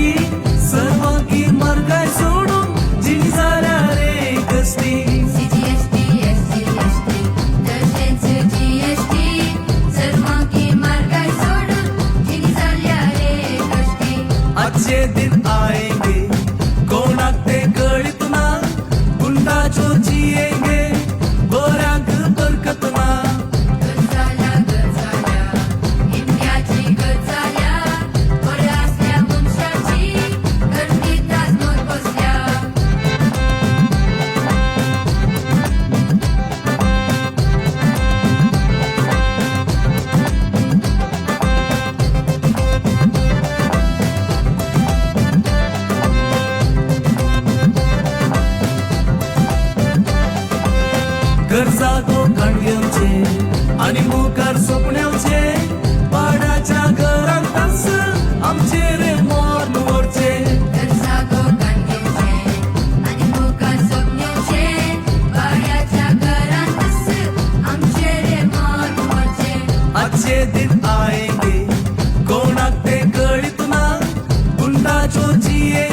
GST सर्वांगी मार्गाय सोडून जिणी झाल्या रे कष्टी CGST, SGST, दर्शनचं GST सर्वांगी मार्गाय सोडून जिणी झाल्या रे कष्टी अच्छे दिन आएंगे कोणाक ते कळीत ना गुंडा जो जिएंगे बऱ्यांक बरकत ना गजाल्या इंडियाची गजाल्या बऱ्या असल्या मनशाची गर्दीत नोट बसल्या गरजा गो कांडयांचे आणि मोकार सोपण्याचे पाडाच्या घरात तास आमचे रे मोर वरचे गरजा गो कांद्याचे आणि मोकार स्वप्नाचे भाड्याच्या घरात आमचे रे मान वरचे अच्छे दिन आएंगे कोणाक ते कळीत ना गुंडा जो जिए